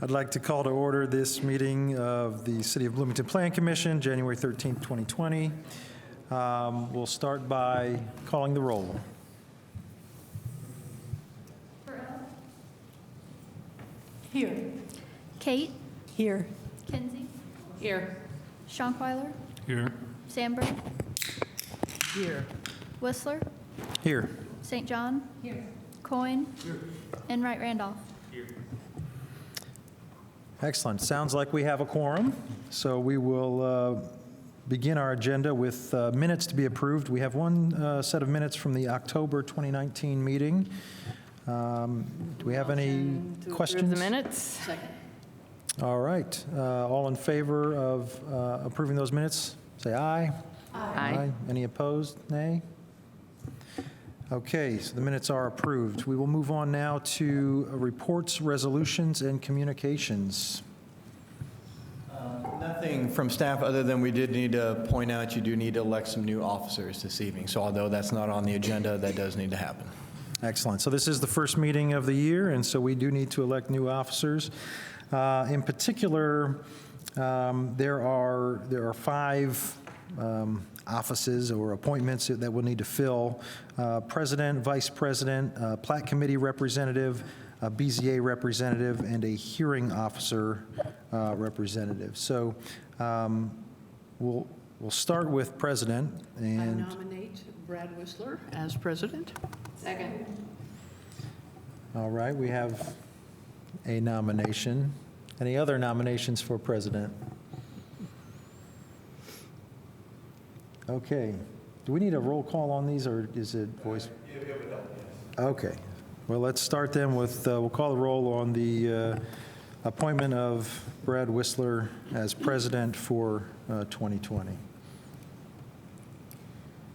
I'd like to call to order this meeting of the City of Bloomington Plan Commission, January 13th, 2020. We'll start by calling the roll. Here. Kate? Here. Kinsey? Here. Schonkweiler? Here. Sandberg? Here. Whistler? Here. St. John? Here. Coyne? Here. Enright Randolph? Excellent. Sounds like we have a quorum. So we will begin our agenda with minutes to be approved. We have one set of minutes from the October 2019 meeting. Do we have any questions? Approve the minutes. Second. All right. All in favor of approving those minutes, say aye. Aye. Any opposed? Nay? Okay, so the minutes are approved. We will move on now to reports, resolutions, and communications. Nothing from staff other than we did need to point out you do need to elect some new officers this evening. So although that's not on the agenda, that does need to happen. Excellent. So this is the first meeting of the year, and so we do need to elect new officers. In particular, there are 5 offices or appointments that we'll need to fill: president, vice president, plat committee representative, a BZA representative, and a hearing officer representative. So we'll start with president. And I nominate Brad Whistler as president. Second. all right, we have a nomination. Any other nominations for president? Okay. Do we need a roll call on these, or is it voice? Okay. Well, let's start then with, we'll call the roll on the appointment of Brad Whistler as president for 2020.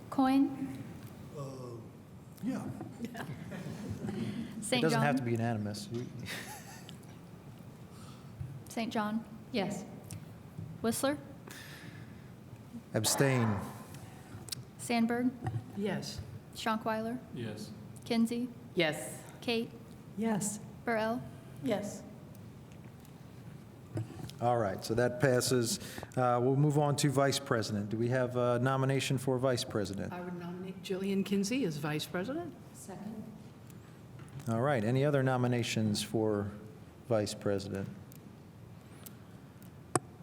Coyne? Yeah. It St. doesn't have to John? be unanimous. St. John? Yes. Whistler? Abstain. Sandberg? Yes. Schonkweiler? Yes. Kinsey? Yes. Kate? Yes. Burrell? Yes. All right, so that passes. We'll move on to vice president. Do we have a nomination for vice president? I would nominate Jillian Kinsey as vice president. Second. All right, any other nominations for vice president?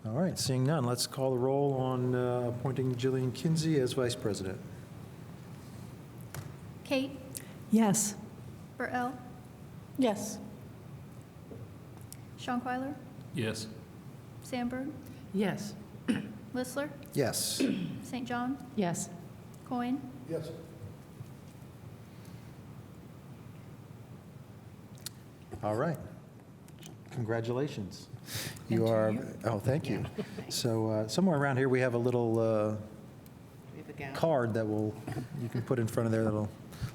All right, seeing none, let's call the roll on appointing Jillian Kinsey as vice president. Kate? Yes. Burrell? Yes. Schonkweiler? Yes. Sandberg? Yes. Whistler? Yes. St. John? Yes. Coyne? Yes. All right. Congratulations. You are, oh, thank you. So somewhere around here, we have a little card that you can put in front of there that'll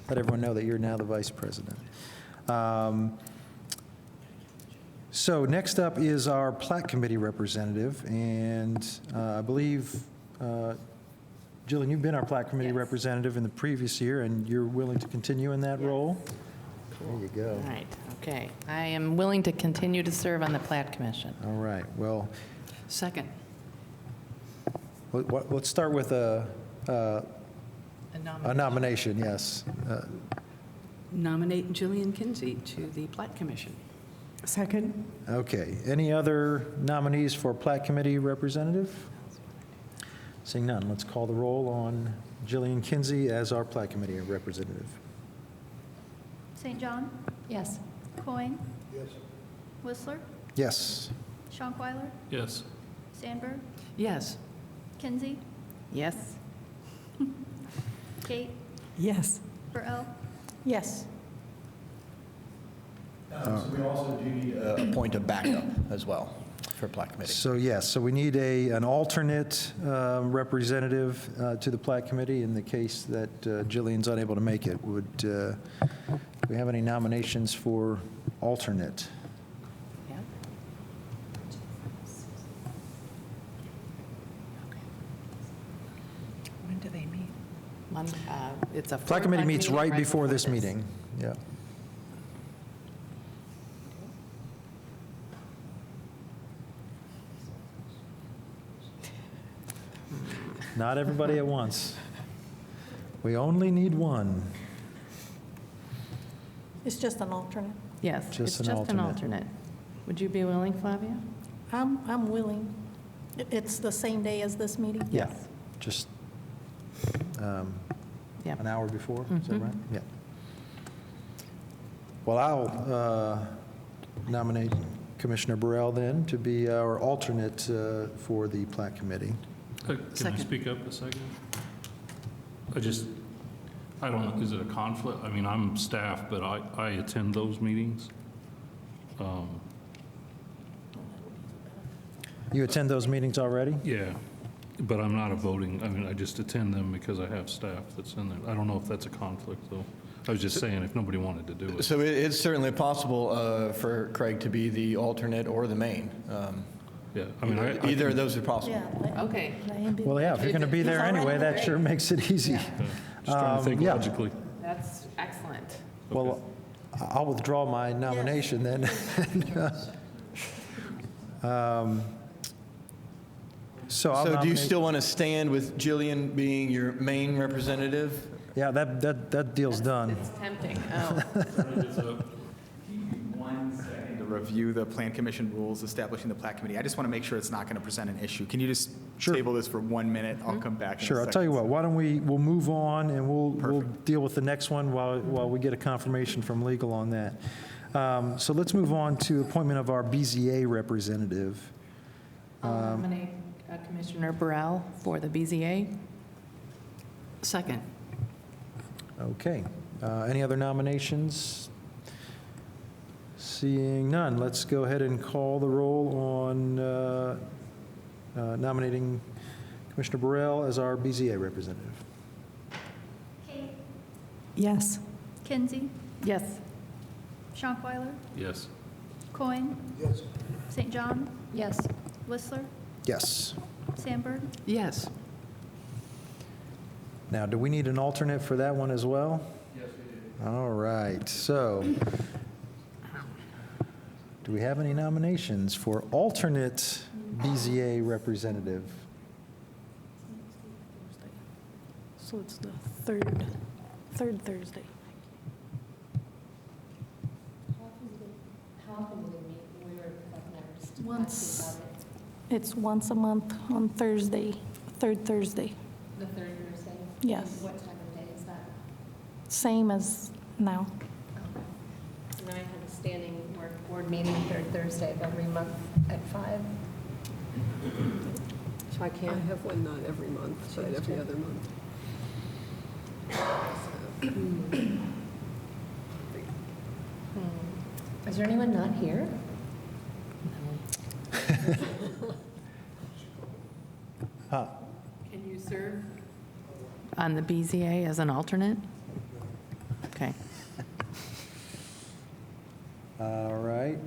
let everyone know that you're now the vice president. So next up is our plat committee representative, and I believe, Jillian, you've been our plat committee representative in the previous year, and you're willing to continue in that role? There you go. All right, okay. I am willing to continue to serve on the Plat Commission. All right, well, Second. let's start with a nomination, yes. Nominate Jillian Kinsey to the Plat Commission. Second. Okay, any other nominees for plat committee representative? Seeing none, let's call the roll on Jillian Kinsey as our plat committee representative. St. John? Yes. Coyne? Yes. Whistler? Yes. Schonkweiler? Yes. Sandberg? Yes. Kinsey? Yes? Kate? Yes. Burrell? Yes. So we also do need to appoint a backup as well for plat committee. So yes, so we need an alternate representative to the plat committee in the case that Jillian's unable to make it. Do we have any nominations for alternate? Yeah. When do they meet? It's a Plat committee meets right before this this. meeting. Yeah. Not everybody at once. We only need one. It's just an alternate. Yes, Just it's an just an alternate. alternate. Would you be willing, Flavia? I'm willing. It's the same day as this meeting? Yeah, just Yeah. an hour before, is that Mhm. right? Yeah. Well, I'll nominate Commissioner Burrell then to be our alternate for the Plat Committee. Can I Second. speak up a second? I don't know, is it a conflict? I mean, I'm staff, but I attend those meetings. You attend those meetings already? Yeah, but I'm not a voting, I mean, I just attend them because I have staff that's in there. I don't know if that's a conflict, though. I was just saying if nobody wanted to do it. So it's certainly possible for Craig to be the alternate or the main. Yeah, I mean, I Either of can- those are possible. Yeah. Okay. Well, yeah, if you're going to be there anyway, that sure makes it easy. Just trying to think yeah. logically. That's excellent. Well, I'll withdraw my nomination then. So I'll So do you nominate- still want to stand with Jillian being your main representative? Yeah, that deal's done. It's tempting. Oh, One second to review the Plan Commission rules establishing the Plat Committee. I just want to make sure it's not going to present an issue. Can you just Sure. table this for 1 minute? I'll come back in a Sure, I'll tell you second. what, why don't we'll move on and we'll Perfect. deal with the next one while we get a confirmation from legal on that. So let's move on to appointment of our BZA representative. I'll nominate Commissioner Burrell for the BZA. Second. Okay. Any other nominations? Seeing none, let's go ahead and call the roll on nominating Commissioner Burrell as our BZA representative. Kate, Yes. Kinsey, Yes. Schonkweiler, Yes. Coin. Yes. St. John, Yes. Whistler, Yes. Sandberg. Yes. Now, do we need an alternate for that one as well? Yes, we do. All right, so do we have any nominations for alternate BZA representative? So it's the third Thursday. How often do they meet? We were like never just Once. asking about It's once a month on Thursday, third Thursday. it. The third Thursday? Yes. And what time of day is that? Same as now. And I have a standing work board meeting third Thursday of every month at 5. So I can't. I have one not every month, but every other month. Is there anyone not here? Can you serve on the BZA as an alternate? Okay. All right.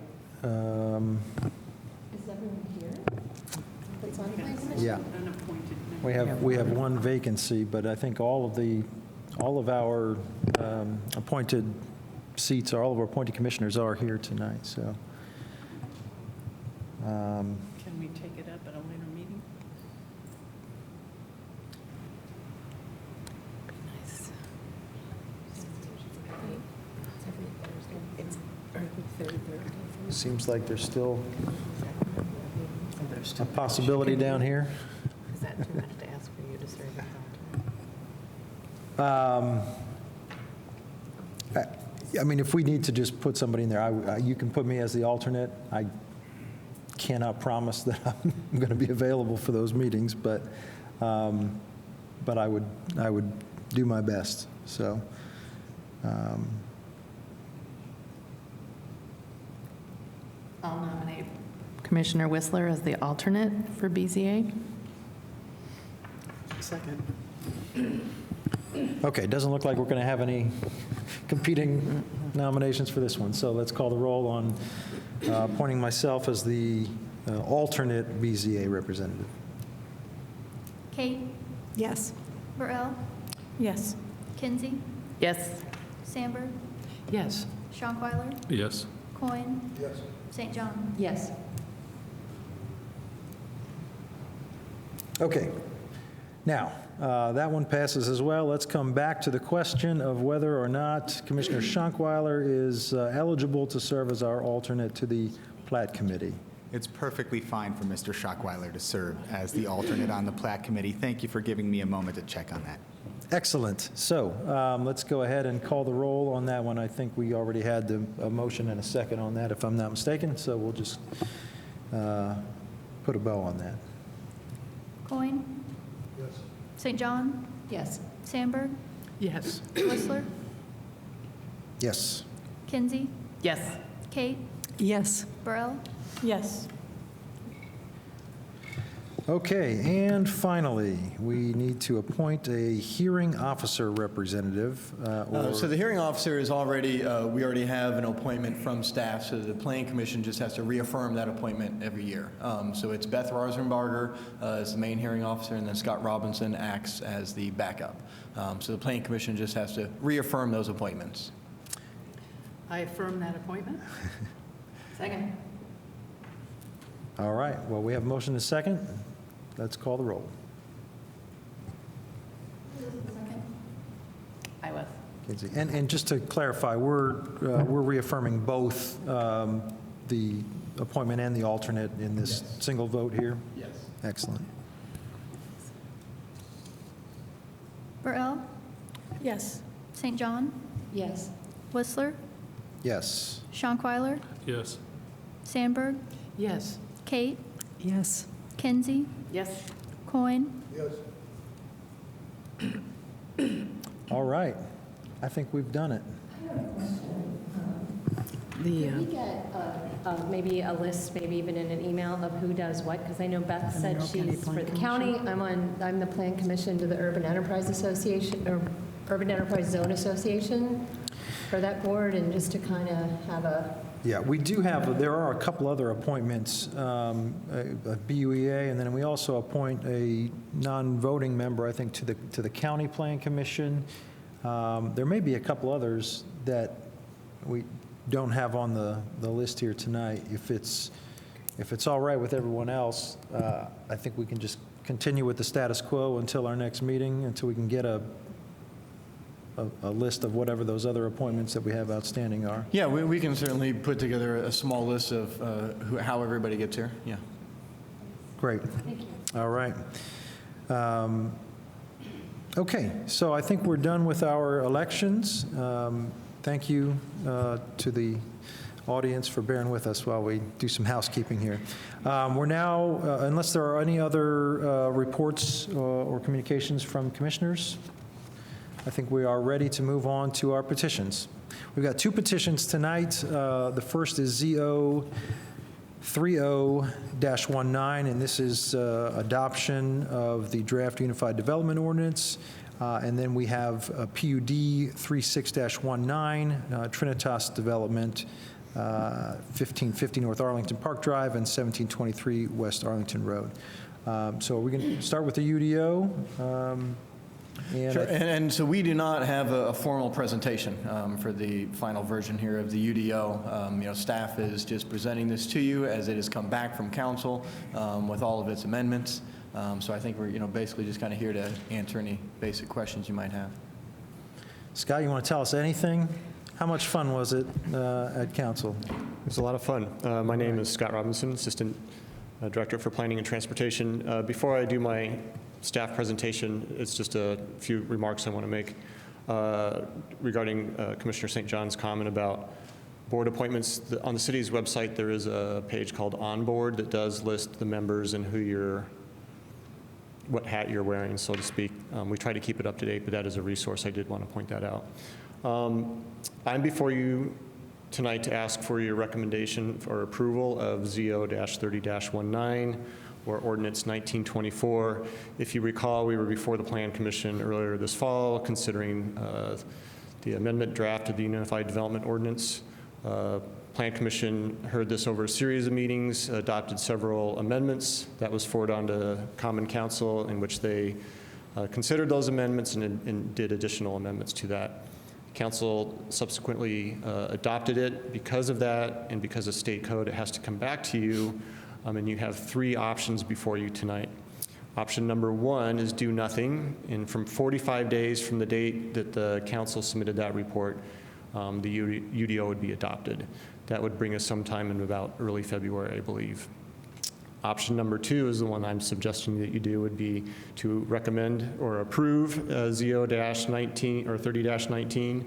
Is everyone here? That's on the plan commission? Yeah, Unappointed. we have one vacancy, but I think all of our appointed seats, all of our appointed commissioners are here tonight, so. Can we take it up at a later meeting? It's every Thursday. It's every third Thursday. Seems like there's still There's a possibility down here. Is that too much to ask for you to serve as alternate? I mean, if we need to just put somebody in there, you can put me as the alternate. I cannot promise that I'm going to be available for those meetings, but I would do my best, so. I'll nominate Commissioner Whistler as the alternate for BZA. Second. Okay, doesn't look like we're going to have any competing nominations for this one, so let's call the roll on appointing myself as the alternate BZA representative. Kate, Yes. Burrell, Yes. Kinsey, Yes. Sandberg, Yes. Schonkweiler, Yes. Coin. Yes. St. John. Yes. Okay. Now, that one passes as well. Let's come back to the question of whether or not Commissioner Schankweiler is eligible to serve as our alternate to the Plat Committee. It's perfectly fine for Mr. Schockweiler to serve as the alternate on the Plat Committee. Thank you for giving me a moment to check on that. Excellent. So let's go ahead and call the roll on that one. I think we already had a motion and a second on that, if I'm not mistaken, so we'll just put a bow on that. Coin? Yes. St. John? Yes. Sandberg? Yes. Whistler? Yes. Kinsey? Yes. Kate? Yes. Burrell? Yes. Okay, and finally, we need to appoint a hearing officer representative. So the hearing officer is already, we already have an appointment from staff, so the Planning Commission just has to reaffirm that appointment every year. So it's Beth Rosenbarger as the main hearing officer, and then Scott Robinson acts as the backup. So the Planning Commission just has to reaffirm those appointments. I affirm that appointment. Second. All right, well, we have a motion and a second. Let's call the roll. I was. Kinsey. And just to clarify, we're reaffirming both the appointment and the alternate in this single vote here? Yes. Excellent. Burrell? Yes. St. John? Yes. Whistler? Yes. Schankweiler? Yes. Sandberg? Yes. Kate? Yes. Kinsey? Yes. Coin? All right. I think we've done it. Could we get maybe a list, maybe even in an email of who does what? Because I know Beth said she's for the county. I'm the Plan Commission to the Urban Enterprise Association, or Urban Enterprise Zone Association for that board, and just to kind of have a... Yeah, we do have, there are a couple other appointments, a BUEA, and then we also appoint a non-voting member, I think, to the County Plan Commission. There may be a couple others that we don't have on the list here tonight. If it's all right with everyone else, I think we can just continue with the status quo until our next meeting, until we can get a list of whatever those other appointments that we have outstanding are. Yeah, we can certainly put together a small list of how everybody gets here, yeah. Great. All right. Okay, so I think we're done with our elections. Thank you to the audience for bearing with us while we do some housekeeping here. We're now, unless there are any other reports or communications from commissioners, I think we are ready to move on to our petitions. We've got two petitions tonight. The first is ZO 30-19, and this is adoption of the draft Unified Development Ordinance. And then we have PUD 36-19, Trinitas Development, 1550 North Arlington Park Drive and 1723 West Arlington Road. So we're going to start with the UDO. Sure, and so we do not have a formal presentation for the final version here of the UDO. Staff is just presenting this to you as it has come back from council with all of its amendments. So I think we're, basically just kind of here to answer any basic questions you might have. Scott, you want to tell us anything? How much fun was it at council? It was a lot of fun. My name is Scott Robinson, Assistant Director for Planning and Transportation. Before I do my staff presentation, it's just a few remarks I want to make regarding Commissioner St. John's comment about board appointments. On the city's website, there is a page called On Board that does list the members and what hat you're wearing, so to speak. We try to keep it up to date, but that is a resource. I did want to point that out. I'm before you tonight to ask for your recommendation for approval of ZO-30-19 or Ordinance 1924. If you recall, we were before the Plan Commission earlier this fall considering the amendment draft of the Unified Development Ordinance. Plan Commission heard this over a series of meetings, adopted several amendments. That was forwarded on to Common Council, in which they considered those amendments and did additional amendments to that. Council subsequently adopted it. Because of that, and because of state code, it has to come back to you, and you have three options before you tonight. Option number 1 is do nothing, and from 45 days from the date that the council submitted that report, the UDO would be adopted. That would bring us sometime in about early February, I believe. Option number 2 is the one I'm suggesting that you do, would be to recommend or approve ZO-19 or 30-19.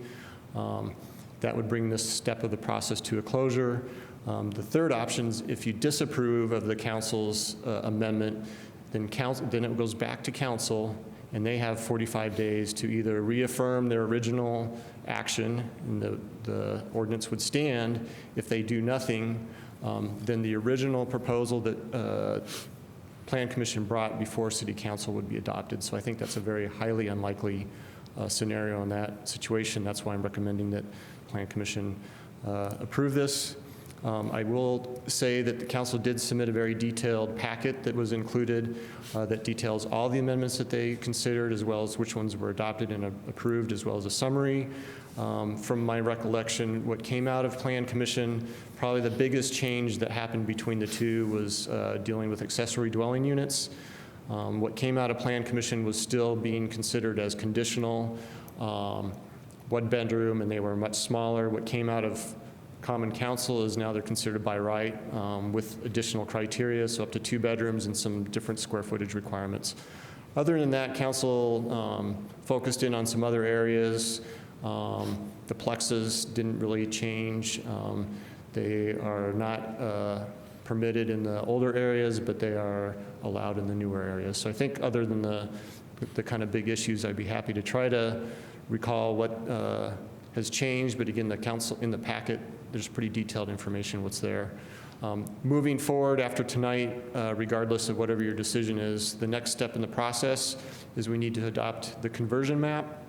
That would bring this step of the process to a closure. The third option is if you disapprove of the council's amendment, then it goes back to council, and they have 45 days to either reaffirm their original action, and the ordinance would stand. If they do nothing, then the original proposal that Plan Commission brought before City Council would be adopted. So I think that's a very highly unlikely scenario in that situation. That's why I'm recommending that Plan Commission approve this. I will say that the council did submit a very detailed packet that was included that details all the amendments that they considered, as well as which ones were adopted and approved, as well as a summary. From my recollection, what came out of Plan Commission, probably the biggest change that happened between the two was dealing with accessory dwelling units. What came out of Plan Commission was still being considered as conditional, one bedroom, and they were much smaller. What came out of Common Council is now they're considered by right with additional criteria, so up to 2 bedrooms and some different square footage requirements. Other than that, council focused in on some other areas. The plexes didn't really change. They are not permitted in the older areas, but they are allowed in the newer areas. So I think other than the kind of big issues, I'd be happy to try to recall what has changed, but again, the council in the packet, there's pretty detailed information what's there. Moving forward after tonight, regardless of whatever your decision is, the next step in the process is we need to adopt the conversion map,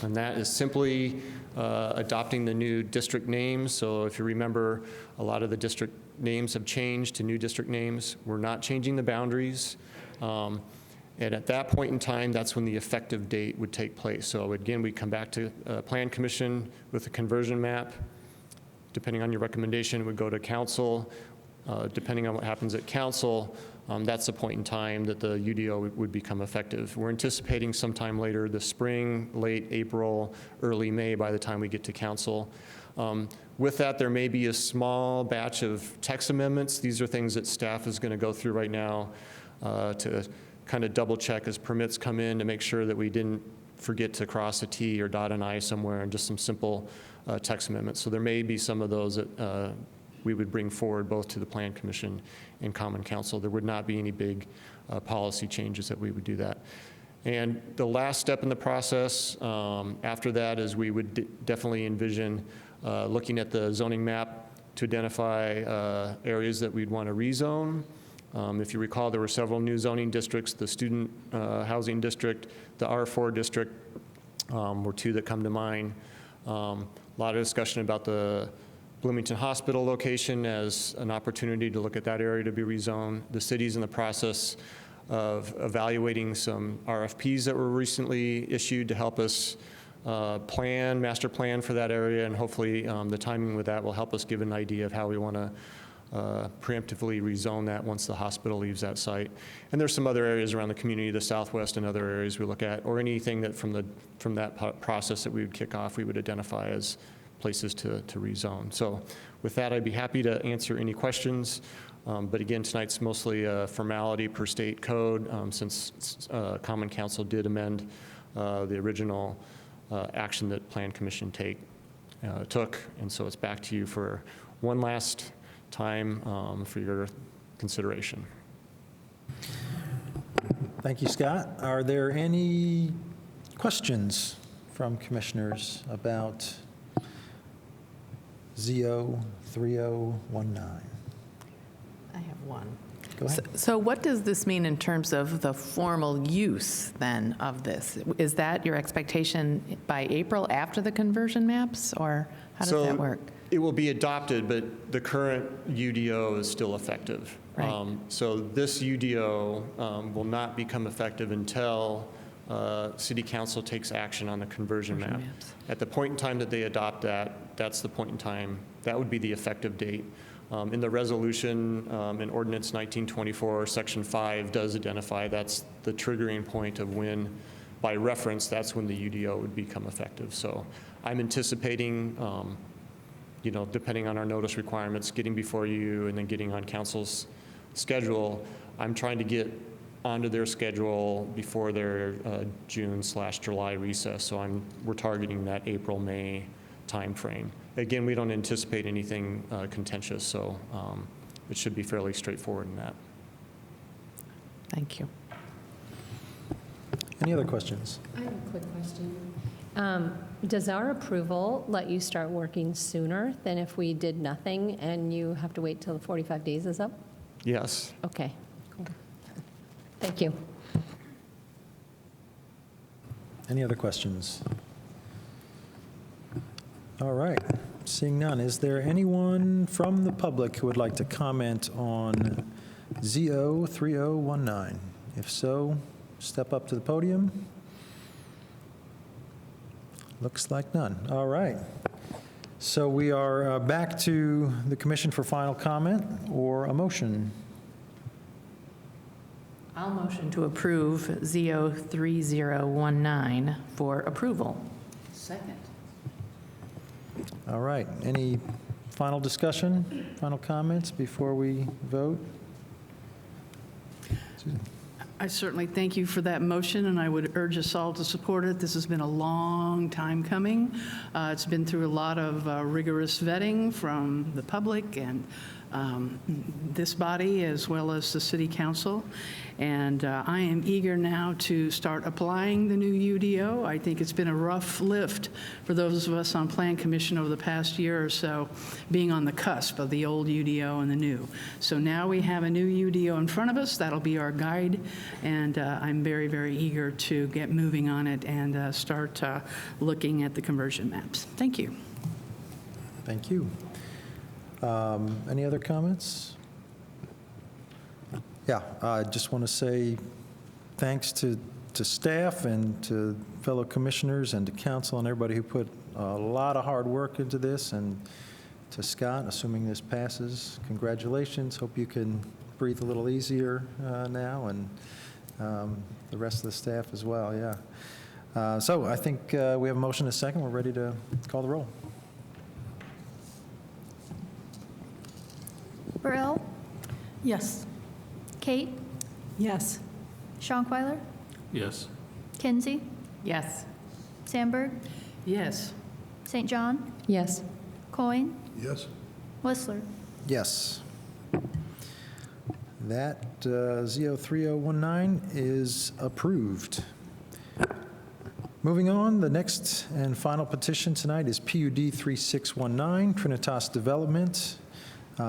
and that is simply adopting the new district names. So if you remember, a lot of the district names have changed to new district names. We're not changing the boundaries. And at that point in time, that's when the effective date would take place. So again, we come back to Plan Commission with a conversion map. Depending on your recommendation, it would go to council. Depending on what happens at council, that's the point in time that the UDO would become effective. We're anticipating sometime later this spring, late April, early May by the time we get to council. With that, there may be a small batch of text amendments. These are things that staff is going to go through right now to kind of double check as permits come in to make sure that we didn't forget to cross a T or dot an I somewhere, and just some simple text amendments. So there may be some of those that we would bring forward both to the Plan Commission and Common Council. There would not be any big policy changes that we would do that. And the last step in the process after that is we would definitely envision looking at the zoning map to identify areas that we'd want to rezone. If you recall, there were several new zoning districts. The student housing district, the R4 district were 2 that come to mind. A lot of discussion about the Bloomington Hospital location as an opportunity to look at that area to be rezoned. The city's in the process of evaluating some RFPs that were recently issued to help us master plan for that area, and hopefully the timing with that will help us give an idea of how we want to preemptively rezone that once the hospital leaves that site. And there's some other areas around the community, the southwest and other areas we look at, or anything that from that process that we would kick off, we would identify as places to rezone. So with that, I'd be happy to answer any questions. But again, tonight's mostly a formality per state code since Common Council did amend the original action that Plan Commission took. And so it's back to you for one last time for your consideration. Thank you, Scott. Are there any questions from commissioners about ZO 3019? I have one. Go ahead. So what does this mean in terms of the formal use then of this? Is that your expectation by April after the conversion maps, or how does that work? It will be adopted, but the current UDO is still effective. Right. So this UDO will not become effective until City Council takes action on the conversion map. Maps. At the point in time that they adopt that, that's the point in time, that would be the effective date. In the resolution, in Ordinance 1924, Section 5 does identify that's the triggering point of when, by reference, that's when the UDO would become effective. So I'm anticipating, depending on our notice requirements, getting before you and then getting on council's schedule. I'm trying to get onto their schedule before their June/July recess. So we're targeting that April-May timeframe. Again, we don't anticipate anything contentious, so it should be fairly straightforward in that. Thank you. Any other questions? I have a quick question. Does our approval let you start working sooner than if we did nothing and you have to wait till the 45 days is up? Yes. Okay, cool. Thank you. Any other questions? All right, seeing none, is there anyone from the public who would like to comment on ZO 3019? If so, step up to the podium. Looks like none. All right. So we are back to the commission for final comment or a motion. I'll motion to approve ZO 3019 for approval. Second. All right. Any final discussion, final comments before we vote? Susan. I certainly thank you for that motion, and I would urge us all to support it. This has been a long time coming. It's been through a lot of rigorous vetting from the public and this body as well as the city council. And I am eager now to start applying the new UDO. I think it's been a rough lift for those of us on Plan Commission over the past year or so, being on the cusp of the old UDO and the new. So now we have a new UDO in front of us. That'll be our guide. And I'm very, very eager to get moving on it and start looking at the conversion maps. Thank you. Thank you. Any other comments? Yeah, I just want to say thanks to staff and to fellow commissioners and to council and everybody who put a lot of hard work into this, and to Scott, assuming this passes, congratulations. Hope you can breathe a little easier now, and the rest of the staff as well, yeah. So I think we have a motion and a second. We're ready to call the roll. Burrell, Yes. Kate, Yes. Schonkweiler, Yes. Kinsey, Yes. Sandberg, Yes. St. John, Yes. Coin, Yes. Whistler. Yes. That ZO 3019 is approved. Moving on, the next and final petition tonight is PUD 3619, Trinitas Development.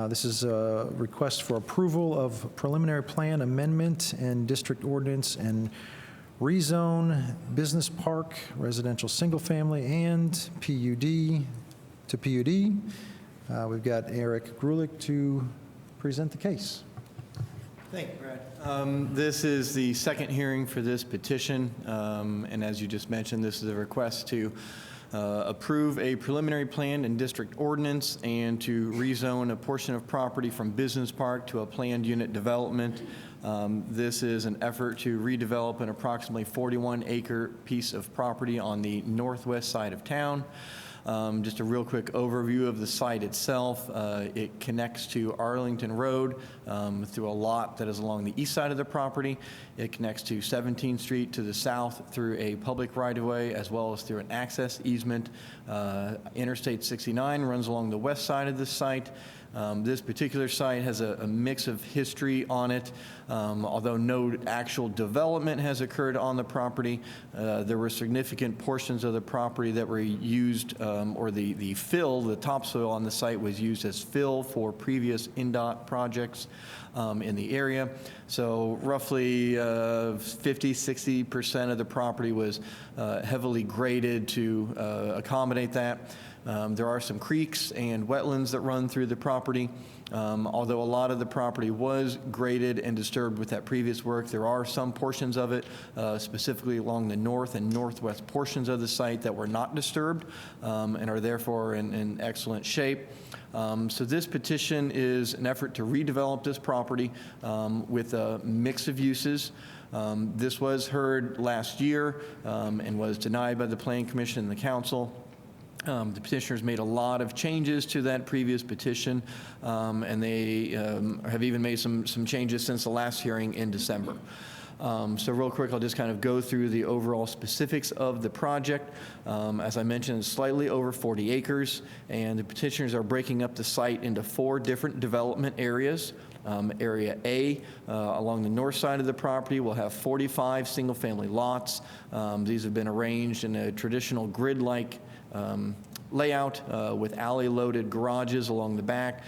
This is a request for approval of preliminary plan amendment and district ordinance and rezone business park, residential single family, and PUD to PUD. We've got Eric Grulich to present the case. Thank you, Brad. This is the second hearing for this petition, and as you just mentioned, this is a request to approve a preliminary plan and district ordinance and to rezone a portion of property from business park to a planned unit development. This is an effort to redevelop an approximately 41-acre piece of property on the northwest side of town. Just a real quick overview of the site itself. It connects to Arlington Road through a lot that is along the east side of the property. It connects to 17th Street to the south through a public right-of-way as well as through an access easement. Interstate 69 runs along the west side of the site. This particular site has a mix of history on it. Although no actual development has occurred on the property, there were significant portions of the property that were used, or the fill, the topsoil on the site was used as fill for previous NDOT projects in the area. So roughly 50–60% of the property was heavily graded to accommodate that. There are some creeks and wetlands that run through the property. Although a lot of the property was graded and disturbed with that previous work, there are some portions of it, specifically along the north and northwest portions of the site, that were not disturbed and are therefore in excellent shape. So this petition is an effort to redevelop this property with a mix of uses. This was heard last year and was denied by the Planning Commission and the council. The petitioners made a lot of changes to that previous petition, and they have even made some changes since the last hearing in December. So real quick, I'll just kind of go through the overall specifics of the project. As I mentioned, it's slightly over 40 acres, and the petitioners are breaking up the site into 4 different development areas. Area A, along the north side of the property, will have 45 single-family lots. These have been arranged in a traditional grid-like layout with alley-loaded garages along the back,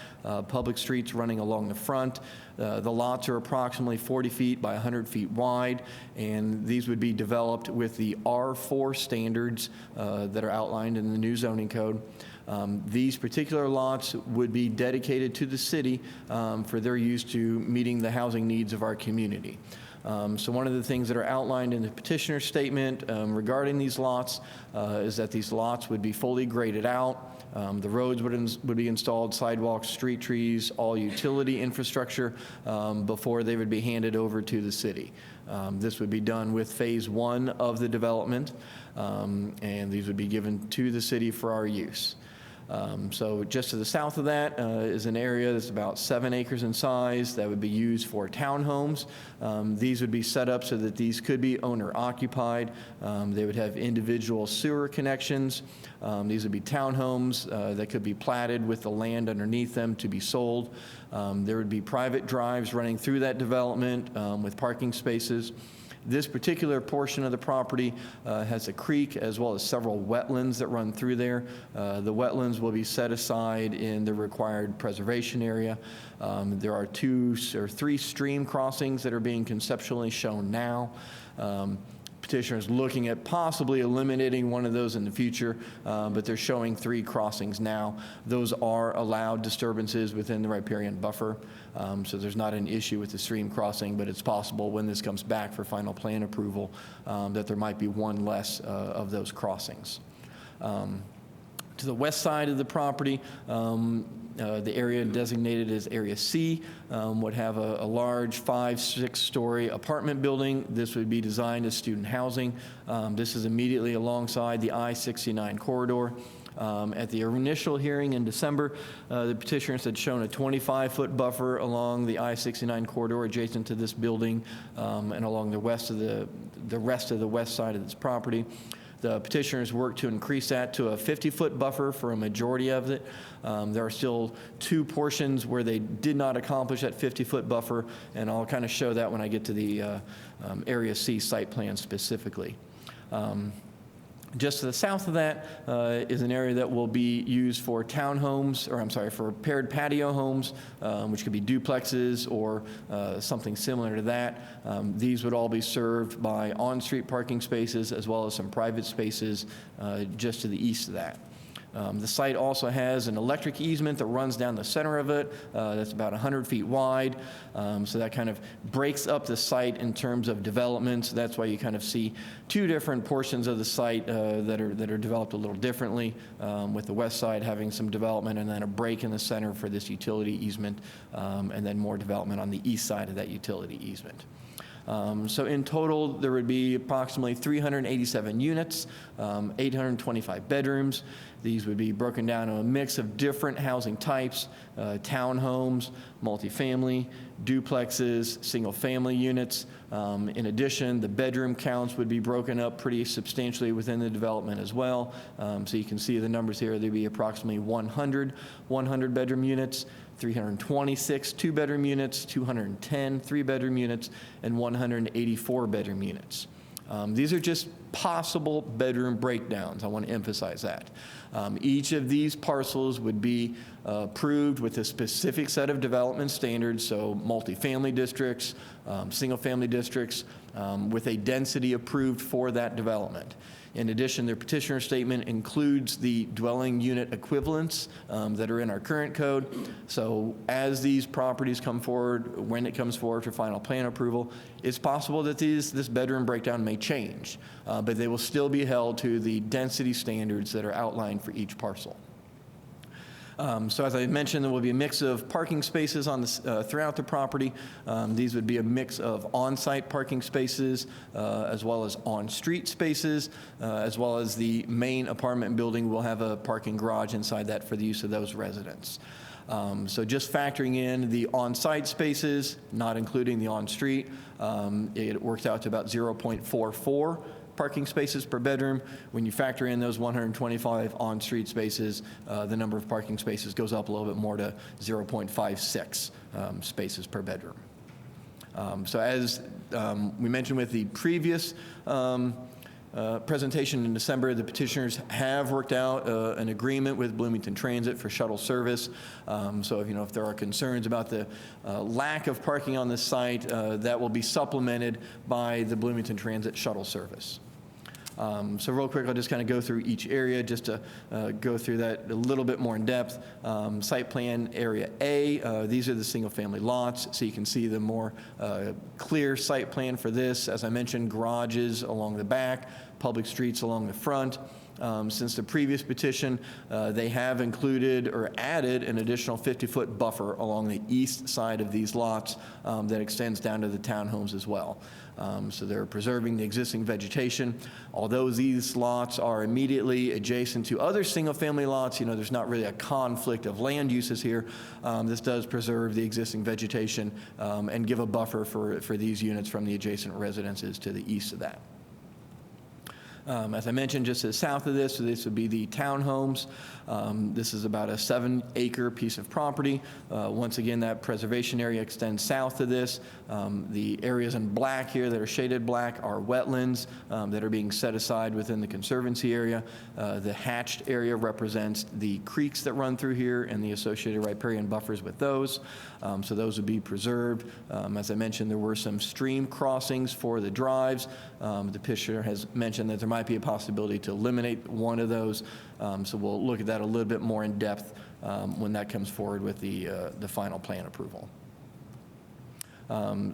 public streets running along the front. The lots are approximately 40 feet by 100 feet wide, and these would be developed with the R4 standards that are outlined in the new zoning code. These particular lots would be dedicated to the city for their use to meeting the housing needs of our community. So one of the things that are outlined in the petitioner's statement regarding these lots is that these lots would be fully graded out. The roads would be installed, sidewalks, street trees, all utility infrastructure before they would be handed over to the city. This would be done with phase 1 of the development, and these would be given to the city for our use. So just to the south of that is an area that's about 7 acres in size that would be used for townhomes. These would be set up so that these could be owner occupied. They would have individual sewer connections. These would be townhomes that could be platted with the land underneath them to be sold. There would be private drives running through that development with parking spaces. This particular portion of the property has a creek as well as several wetlands that run through there. The wetlands will be set aside in the required preservation area. There are 2 or 3 stream crossings that are being conceptually shown now. Petitioner is looking at possibly eliminating one of those in the future, but they're showing 3 crossings now. Those are allowed disturbances within the riparian buffer, so there's not an issue with the stream crossing, but it's possible when this comes back for final plan approval that there might be one less of those crossings. To the west side of the property, the area designated as Area C would have a large 5-6-story apartment building. This would be designed as student housing. This is immediately alongside the I-69 corridor. At the initial hearing in December, the petitioners had shown a 25-foot buffer along the I-69 corridor adjacent to this building and along the rest of the west side of this property. The petitioners worked to increase that to a 50-foot buffer for a majority of it. There are still 2 portions where they did not accomplish that 50-foot buffer, and I'll kind of show that when I get to the Area C site plan specifically. Just to the south of that is an area that will be used for townhomes, or I'm sorry, for paired patio homes, which could be duplexes or something similar to that. These would all be served by on-street parking spaces as well as some private spaces just to the east of that. The site also has an electric easement that runs down the center of it that's about 100 feet wide. So that kind of breaks up the site in terms of development. So that's why you kind of see 2 different portions of the site that are developed a little differently, with the west side having some development and then a break in the center for this utility easement, and then more development on the east side of that utility easement. So in total, there would be approximately 387 units, 825 bedrooms. These would be broken down to a mix of different housing types, townhomes, multifamily, duplexes, single-family units. In addition, the bedroom counts would be broken up pretty substantially within the development as well. So you can see the numbers here. There'd be approximately 100 bedroom units, 326 2-bedroom units, 210 3-bedroom units, and 184 bedroom units. These are just possible bedroom breakdowns. I want to emphasize that. Each of these parcels would be approved with a specific set of development standards, so multifamily districts, single-family districts, with a density approved for that development. In addition, their petitioner statement includes the dwelling unit equivalents that are in our current code. So as these properties come forward, when it comes forward for final plan approval, it's possible that this bedroom breakdown may change, but they will still be held to the density standards that are outlined for each parcel. So as I mentioned, there will be a mix of parking spaces on this, throughout the property. These would be a mix of on-site parking spaces as well as on-street spaces, as well as the main apartment building will have a parking garage inside that for the use of those residents. So just factoring in the on-site spaces, not including the on-street, it works out to about 0.44 parking spaces per bedroom. When you factor in those 125 on-street spaces, the number of parking spaces goes up a little bit more to 0.56 spaces per bedroom. So as we mentioned with the previous presentation in December, the petitioners have worked out an agreement with Bloomington Transit for shuttle service. So if there are concerns about the lack of parking on this site, that will be supplemented by the Bloomington Transit shuttle service. So real quick, I'll just kind of go through each area just to go through that a little bit more in depth. Site plan area A, these are the single-family lots, so you can see the more clear site plan for this. As I mentioned, garages along the back, public streets along the front. Since the previous petition, they have included or added an additional 50-foot buffer along the east side of these lots that extends down to the townhomes as well. So they're preserving the existing vegetation. Although these lots are immediately adjacent to other single-family lots, there's not really a conflict of land uses here. This does preserve the existing vegetation and give a buffer for these units from the adjacent residences to the east of that. As I mentioned, just to the south of this, so this would be the townhomes. This is about a 7-acre piece of property. Once again, that preservation area extends south of this. The areas in black here that are shaded black are wetlands that are being set aside within the conservancy area. The hatched area represents the creeks that run through here and the associated riparian buffers with those. So those would be preserved. As I mentioned, there were some stream crossings for the drives. The petitioner has mentioned that there might be a possibility to eliminate one of those. So we'll look at that a little bit more in depth when that comes forward with the final plan approval.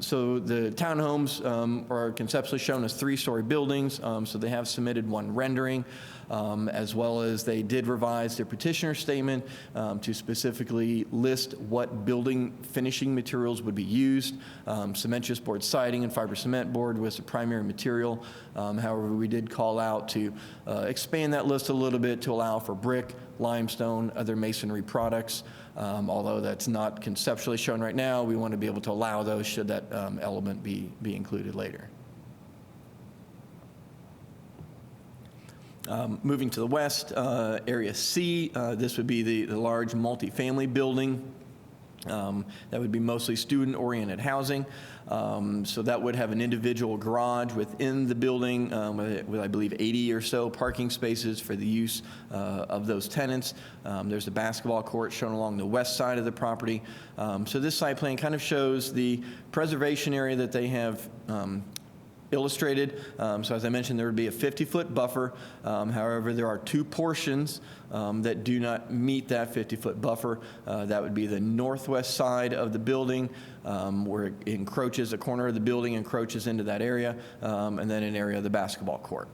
So the townhomes are conceptually shown as 3-story buildings. So they have submitted one rendering, as well as they did revise their petitioner statement to specifically list what building finishing materials would be used. Cementitious board siding and fiber cement board was the primary material. However, we did call out to expand that list a little bit to allow for brick, limestone, other masonry products. Although that's not conceptually shown right now, we want to be able to allow those should that element be included later. Moving to the west, area C, this would be the large multifamily building. That would be mostly student-oriented housing. So that would have an individual garage within the building with, I believe, 80 or so parking spaces for the use of those tenants. There's a basketball court shown along the west side of the property. So this site plan kind of shows the preservation area that they have illustrated. So as I mentioned, there would be a 50-foot buffer. However, there are 2 portions that do not meet that 50-foot buffer. That would be the northwest side of the building, where it encroaches, a corner of the building encroaches into that area, and then an area of the basketball court.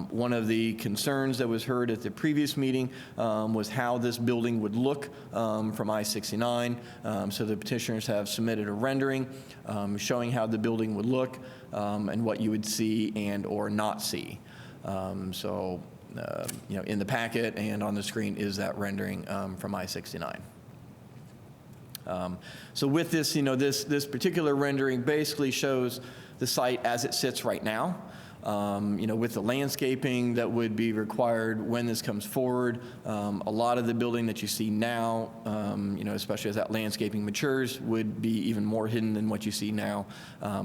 One of the concerns that was heard at the previous meeting was how this building would look from I-69. So the petitioners have submitted a rendering showing how the building would look and what you would see and or not see. In the packet and on the screen is that rendering from I-69. So with this, this particular rendering basically shows the site as it sits right now. With the landscaping that would be required when this comes forward. A lot of the building that you see now, especially as that landscaping matures, would be even more hidden than what you see now.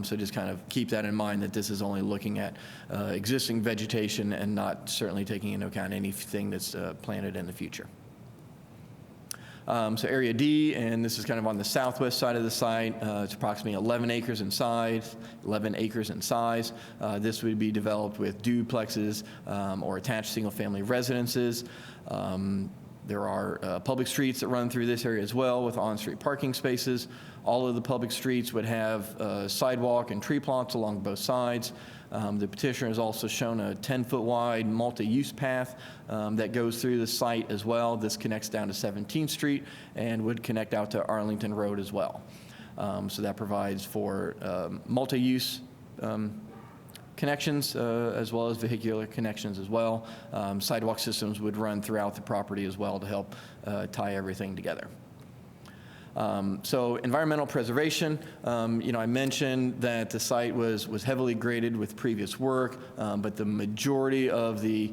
So just kind of keep that in mind that this is only looking at existing vegetation and not certainly taking into account anything that's planted in the future. So area D, and this is kind of on the southwest side of the site. It's approximately 11 acres in size. This would be developed with duplexes or attached single-family residences. There are public streets that run through this area as well with on-street parking spaces. All of the public streets would have sidewalk and tree plots along both sides. The petitioner has also shown a 10-foot wide multi-use path that goes through the site as well. This connects down to 17th Street and would connect out to Arlington Road as well. So that provides for multi-use connections as well as vehicular connections as well. Sidewalk systems would run throughout the property as well to help tie everything together. So environmental preservation, I mentioned that the site was heavily graded with previous work, but the majority of the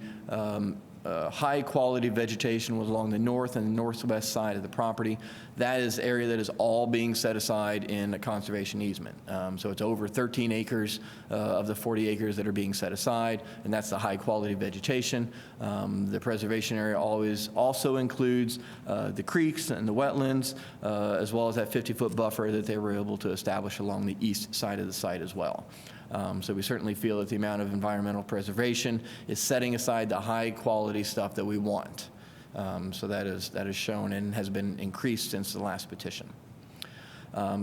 high-quality vegetation was along the north and northwest side of the property. That is area that is all being set aside in a conservation easement. So it's over 13 acres of the 40 acres that are being set aside, and that's the high-quality vegetation. The preservation area always also includes the creeks and the wetlands, as well as that 50-foot buffer that they were able to establish along the east side of the site as well. So we certainly feel that the amount of environmental preservation is setting aside the high-quality stuff that we want. So that is shown and has been increased since the last petition.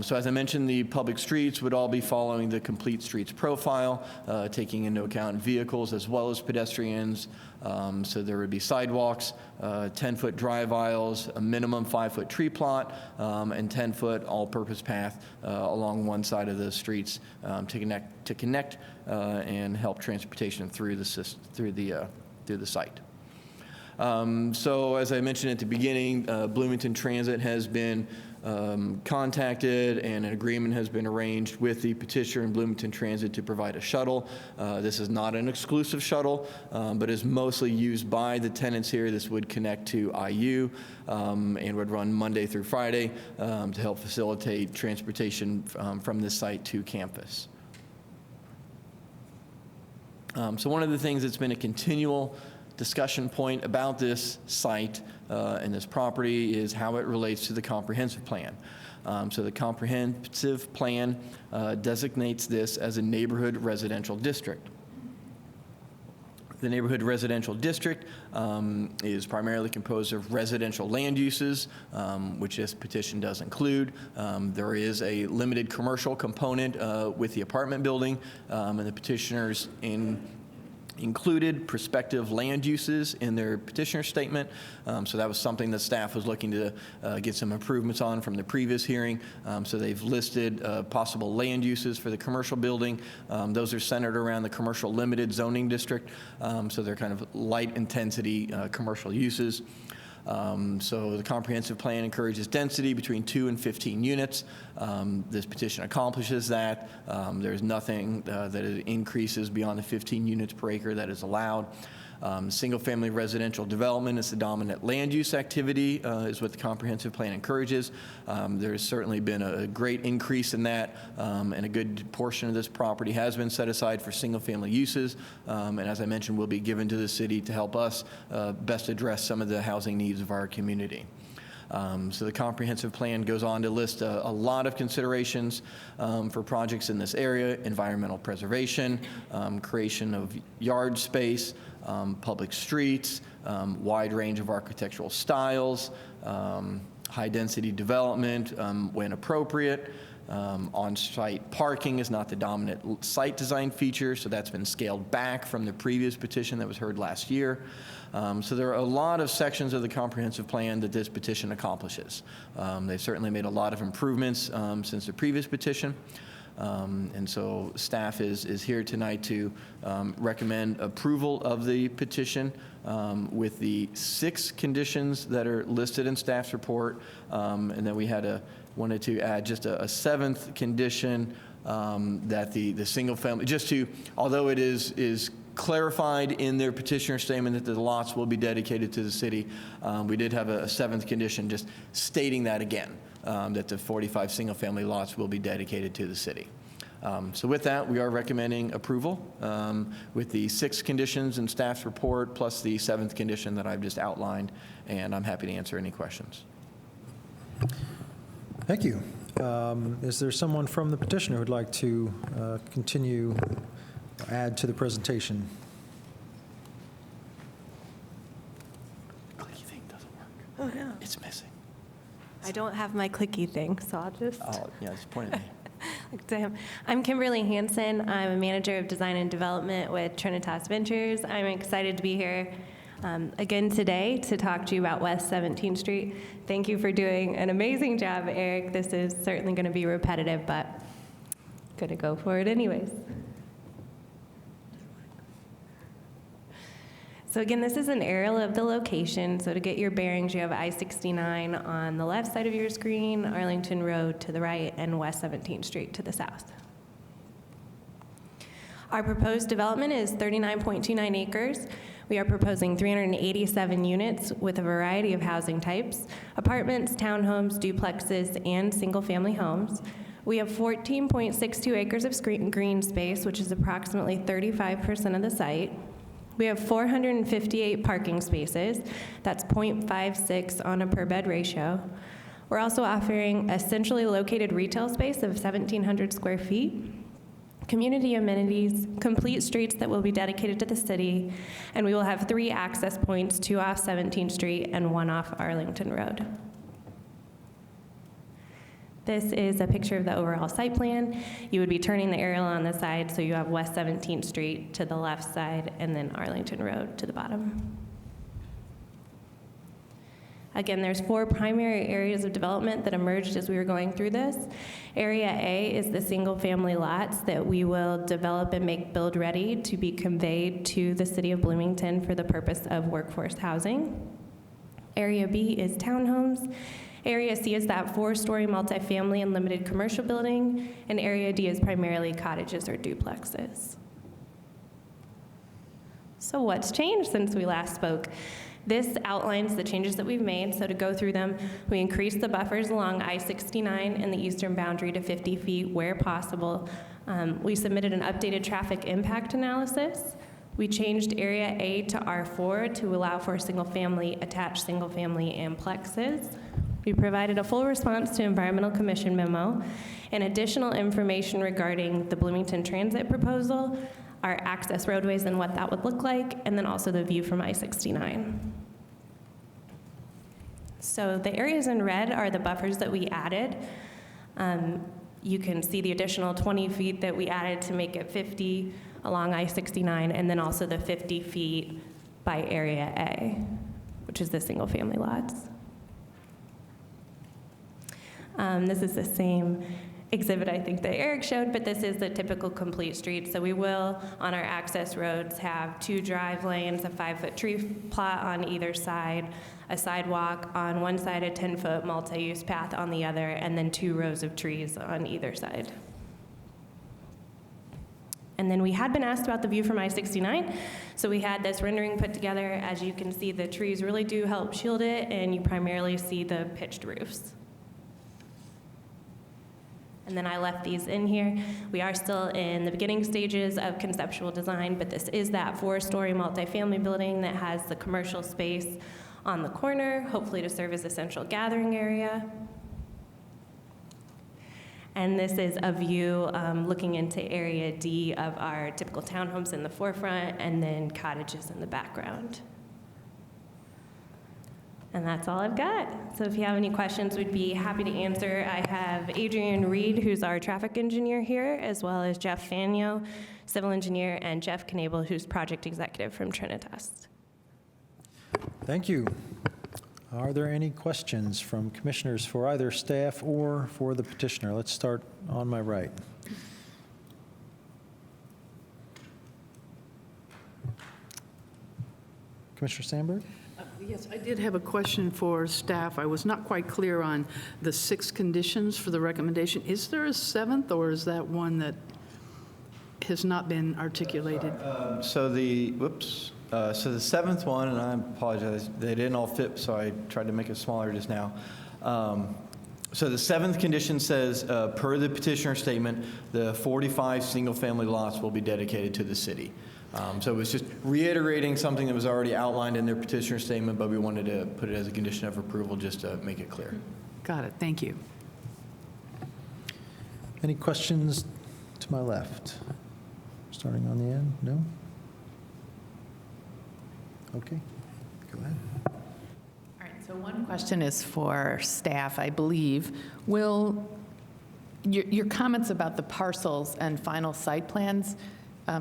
So as I mentioned, the public streets would all be following the complete streets profile, taking into account vehicles as well as pedestrians. So there would be sidewalks, 10-foot drive aisles, a minimum 5-foot tree plot, and 10-foot all-purpose path along one side of the streets to connect and help transportation through the site. So as I mentioned at the beginning, Bloomington Transit has been contacted and an agreement has been arranged with the petitioner and Bloomington Transit to provide a shuttle. This is not an exclusive shuttle, but is mostly used by the tenants here. This would connect to IU and would run Monday through Friday to help facilitate transportation from this site to campus. So one of the things that's been a continual discussion point about this site and this property is how it relates to the comprehensive plan. So the comprehensive plan designates this as a neighborhood residential district. The neighborhood residential district is primarily composed of residential land uses, which this petition does include. There is a limited commercial component with the apartment building, and the petitioners included prospective land uses in their petitioner statement. So that was something that staff was looking to get some improvements on from the previous hearing. So they've listed possible land uses for the commercial building. Those are centered around the commercial limited zoning district. So they're kind of light intensity commercial uses. So the comprehensive plan encourages density between 2 and 15 units. This petition accomplishes that. There's nothing that increases beyond the 15 units per acre that is allowed. Single-family residential development is the dominant land use activity, is what the comprehensive plan encourages. There's certainly been a great increase in that, and a good portion of this property has been set aside for single-family uses, and as I mentioned, will be given to the city to help us best address some of the housing needs of our community. So the comprehensive plan goes on to list a lot of considerations for projects in this area: environmental preservation, creation of yard space, public streets, wide range of architectural styles, high-density development when appropriate. On-site parking is not the dominant site design feature, so that's been scaled back from the previous petition that was heard last year. So there are a lot of sections of the comprehensive plan that this petition accomplishes. They've certainly made a lot of improvements since the previous petition. And so staff is here tonight to recommend approval of the petition with the 6 conditions that are listed in staff's report. And then we wanted to add just a 7th condition that the single family, although it is clarified in their petitioner statement that the lots will be dedicated to the city, we did have a 7th condition just stating that again. That the 45 single-family lots will be dedicated to the city. So with that, we are recommending approval with the 6 conditions in staff's report plus the 7th condition that I've just outlined, and I'm happy to answer any questions. Thank you. Is there someone from the petitioner who would like to continue, add to the presentation? Clicky thing doesn't work. It's missing. I don't have my clicky thing, so I'll just. Oh, yeah, just point at me. Damn. I'm Kimberly Hansen. I'm a manager of design and development with Trinitas Ventures. I'm excited to be here again today to talk to you about West 17th Street. Thank you for doing an amazing job, Eric. This is certainly going to be repetitive, but going to go for it anyways. So again, this is an aerial of the location. So to get your bearings, you have I-69 on the left side of your screen, Arlington Road to the right, and West 17th Street to the south. Our proposed development is 39.29 acres. We are proposing 387 units with a variety of housing types: apartments, townhomes, duplexes, and single-family homes. We have 14.62 acres of green space, which is approximately 35% of the site. We have 458 parking spaces. That's 0.56 on a per bed ratio. We're also offering a centrally located retail space of 1,700 square feet, community amenities, complete streets that will be dedicated to the city, and we will have 3 access points, 2 off 17th Street and 1 off Arlington Road. This is a picture of the overall site plan. You would be turning the aerial on the side, so you have West 17th Street to the left side and then Arlington Road to the bottom. Again, there's 4 primary areas of development that emerged as we were going through this. Area A is the single-family lots that we will develop and make build-ready to be conveyed to the city of Bloomington for the purpose of workforce housing. Area B is townhomes. Area C is that 4-story multifamily and limited commercial building, and Area D is primarily cottages or duplexes. So what's changed since we last spoke? This outlines the changes that we've made. So to go through them, we increased the buffers along I-69 and the eastern boundary to 50 feet where possible. We submitted an updated traffic impact analysis. We changed Area A to R4 to allow for single-family, attached single-family, and plexes. We provided a full response to Environmental Commission memo and additional information regarding the Bloomington Transit proposal, our access roadways and what that would look like, and then also the view from I-69. So the areas in red are the buffers that we added. You can see the additional 20 feet that we added to make it 50 along I-69, and then also the 50 feet by Area A, which is the single-family lots. This is the same exhibit, I think, that Eric showed, but this is the typical complete street. So we will, on our access roads, have 2 drive lanes, a 5-foot tree plot on either side, a sidewalk on one side, a 10-foot multi-use path on the other, and then 2 rows of trees on either side. And then we had been asked about the view from I-69, so we had this rendering put together. As you can see, the trees really do help shield it, and you primarily see the pitched roofs. And then I left these in here. We are still in the beginning stages of conceptual design, but this is that 4-story multifamily building that has the commercial space on the corner, hopefully to serve as a central gathering area. And this is a view looking into Area D of our typical townhomes in the forefront and then cottages in the background. And that's all I've got. So if you have any questions, we'd be happy to answer. I have Adrian Reed, who's our traffic engineer here, as well as Jeff Fanyo, civil engineer, and Jeff Knable, who's project executive from Trinitas. Thank you. Are there any questions from commissioners for either staff or for the petitioner? Let's start on my right. Commissioner Sandberg? Yes, I did have a question for staff. I was not quite clear on the 6 conditions for the recommendation. Is there a 7th, or is that one that has not been articulated? So the 7th one, and I apologize, they didn't all fit, so I tried to make it smaller just now. So the 7th condition says, per the petitioner statement, the 45 single-family lots will be dedicated to the city. So it was just reiterating something that was already outlined in their petitioner statement, but we wanted to put it as a condition of approval just to make it clear. Got it. Thank you. Any questions to my left? Starting on the end? No? Okay, go ahead. All right, So one question is for staff, I believe. Will your comments about the parcels and final site plans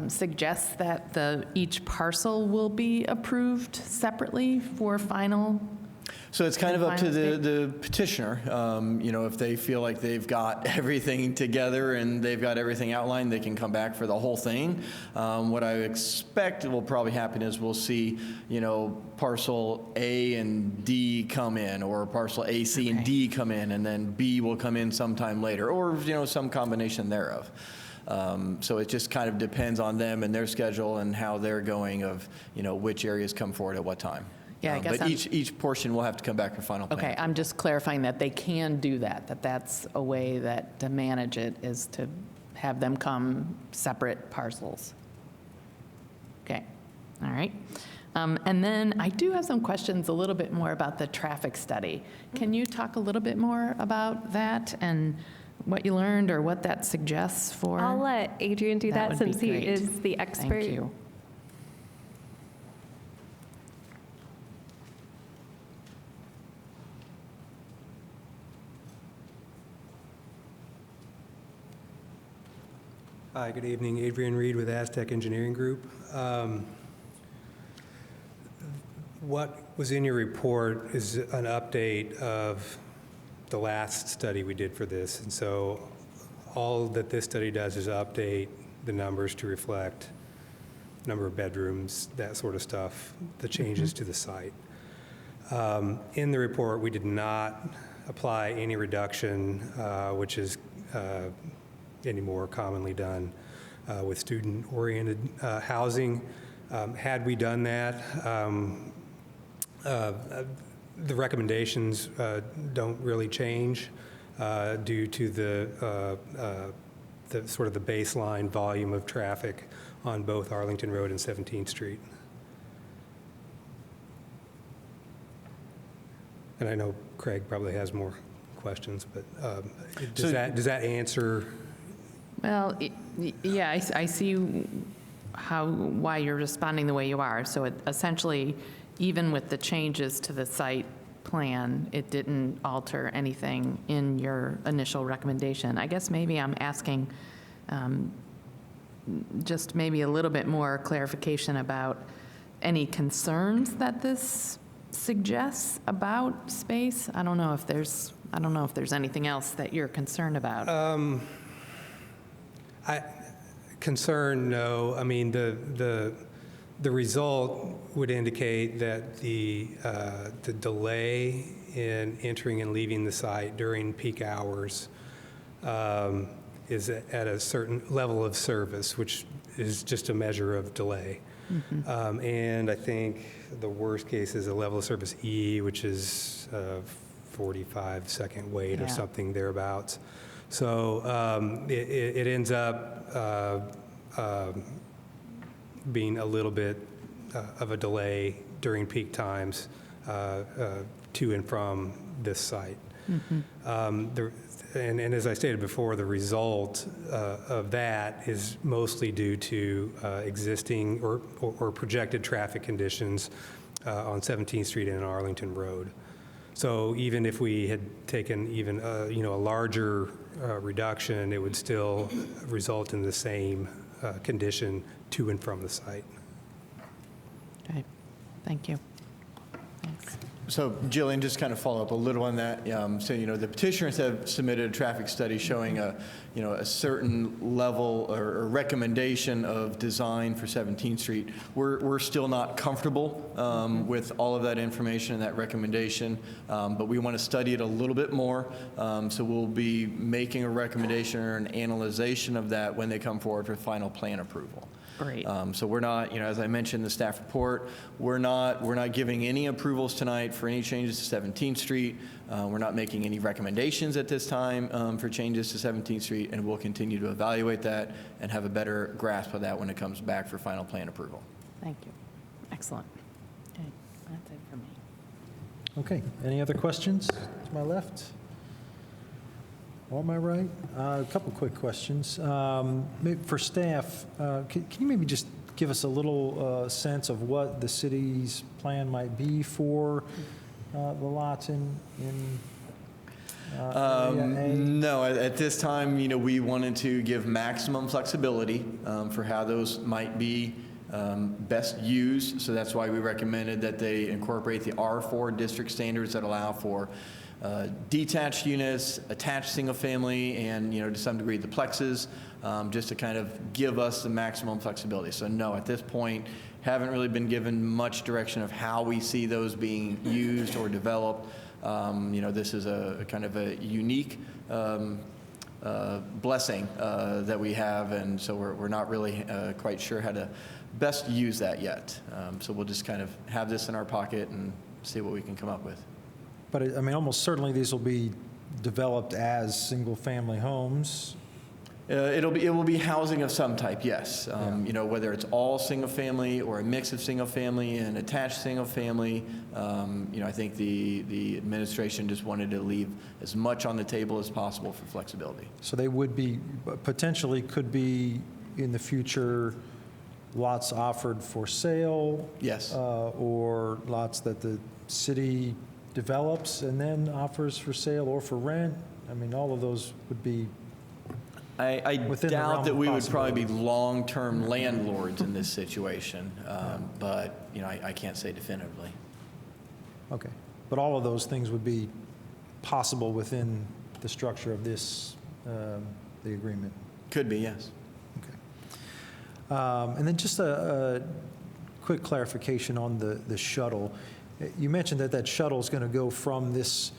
suggest that each parcel will be approved separately for final? So it's kind of up to Final the petitioner. If they feel like they've got everything together and they've got everything outlined, they can come back for the whole thing. What I expect will probably happen is we'll see, parcel A and D come in, or parcel A, C, and D come in, and then B will come in sometime later, or, some combination thereof. So it just kind of depends on them and their schedule and how they're going of, which areas come forward at what time. Yeah, I guess But each portion will have to come back for final plan. Okay, I'm just clarifying that they can do that that's a way to manage it, is to have them come separate parcels. Okay, all right. And then I do have some questions a little bit more about the traffic study. Can you talk a little bit more about that and what you learned or what that suggests for? I'll let Adrian do that would be since he great. is the expert. Thank you. Hi, good evening. Adrian Reed with Aztec Engineering Group. What was in your report is an update of the last study we did for this. And so all that this study does is update the numbers to reflect number of bedrooms, that sort of stuff, the changes to the site. In the report, we did not apply any reduction, which is any more commonly done with student-oriented housing. Had we done that, the recommendations don't really change due to the sort of the baseline volume of traffic on both Arlington Road and 17th Street. And I know Craig probably has more questions, but does that answer? Well, yeah, I see why you're responding the way you are. So it essentially, even with the changes to the site plan, it didn't alter anything in your initial recommendation. I guess maybe I'm asking just maybe a little bit more clarification about any concerns that this suggests about space. I don't know if there's anything else that you're concerned about. No. I mean, the result would indicate that the delay in entering and leaving the site during peak hours is at a certain level of service, which is just a measure of delay. Mm-hmm. And I think the worst case is a level of service E, which is 45-second wait or something thereabouts. So it ends up being a little bit of a delay during peak times to and from this site. Mm-hmm. And as I stated before, the result of that is mostly due to existing or projected traffic conditions on 17th Street and Arlington Road. So even if we had taken even a larger reduction, it would still result in the same condition to and from the site. Okay, thank you. Thanks. So Jillian, just kind of follow up a little on that. So, the petitioners have submitted a traffic study showing a certain level or recommendation of design for 17th Street. We're still not comfortable with all of that information and that recommendation, but we want to study it a little bit more. So we'll be making a recommendation or an analyzation of that when they come forward for final plan approval. Great. So we're not, as I mentioned in the staff report, we're not giving any approvals tonight for any changes to 17th Street. We're not making any recommendations at this time for changes to 17th Street, and we'll continue to evaluate that and have a better grasp of that when it comes back for final plan approval. Thank you. Excellent. Okay, that's it for me. Okay, any other questions to my left? Or my right? A couple quick questions. Maybe for staff, can you maybe just give us a little sense of what the city's plan might be for the lots in Area A? No, at this time, we wanted to give maximum flexibility for how those might be best used. So that's why we recommended that they incorporate the R4 district standards that allow for detached units, attached single family, and to some degree the plexes, just to kind of give us the maximum flexibility. So no, at this point, haven't really been given much direction of how we see those being used or developed. This is a kind of a unique blessing that we have, and so we're not really quite sure how to best use that yet. So we'll just kind of have this in our pocket and see what we can come up with. But, I mean, almost certainly these will be developed as single-family homes. It will be housing of some type, yes. Whether it's all single family or a mix of single family and attached single family. I think the administration just wanted to leave as much on the table as possible for flexibility. So they would be, potentially could be in the future lots offered for sale? Yes. Or lots that the city develops and then offers for sale or for rent? I mean, all of those would be I within the realm doubt that of we would probably be possibility. long-term landlords in this situation, but I can't say definitively. Okay. But all of those things would be possible within the structure of this, the agreement? Could be, yes. Okay. And then just a quick clarification on the shuttle. You mentioned that shuttle is going to go from this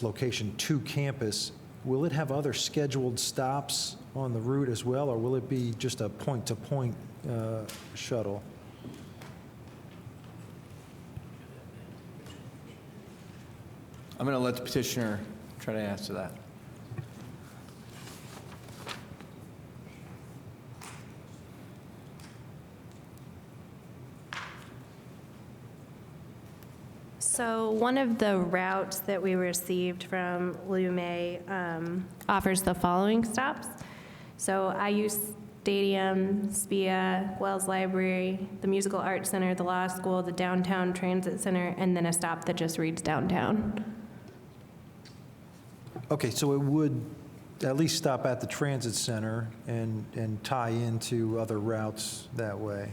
location to campus. Will it have other scheduled stops on the route as well, or will it be just a point-to-point shuttle? I'm going to let the petitioner try to answer that. So one of the routes that we received from Lume offers the following stops. So IU Stadium, SPIA, Wells Library, the Musical Arts Center, the Law School, the Downtown Transit Center, and then a stop that just reads downtown. Okay, so it would at least stop at the transit center and tie into other routes that way.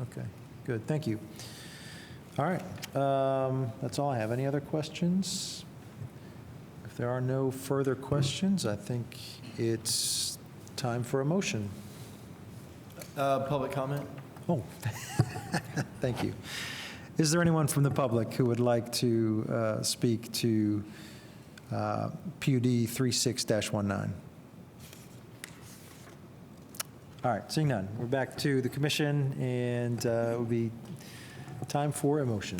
Okay, good, thank you. All right, that's all I have. Any other questions? If there are no further questions, I think it's time for a motion. Public comment? Oh, thank you. Is there anyone from the public who would like to speak to PUD 36-19? All right, seeing none, we're back to the commission, and it will be time for a motion.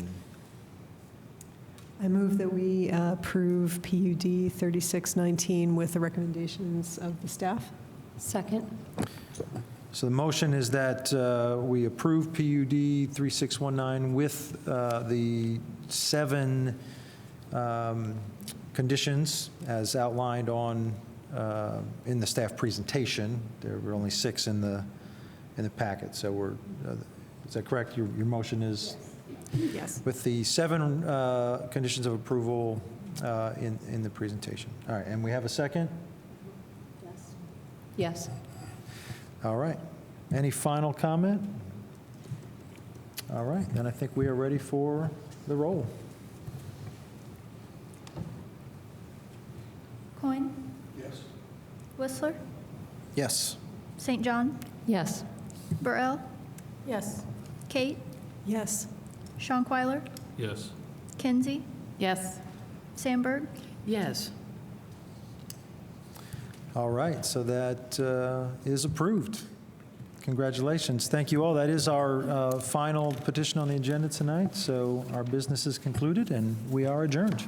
I move that we approve PUD 3619 with the recommendations of the staff. Second. So the motion is that we approve PUD 3619 with the 7 conditions as outlined on in the staff presentation. There were only 6 in the packet, so we're. Is that correct? Your motion is? Yes. With the 7 conditions of approval in the presentation. All right, and we have a second? Yes. All right. Any final comment? All right, then I think we are ready for the roll. Coin? Yes. Whistler? Yes. St. John? Yes. Burrell? Yes. Kate? Yes. Schonkweiler? Yes. Kinsey? Yes. Sandberg? Yes. All right, so that is approved. Congratulations. Thank you all. That is our final petition on the agenda tonight, so our business is concluded, and we are adjourned.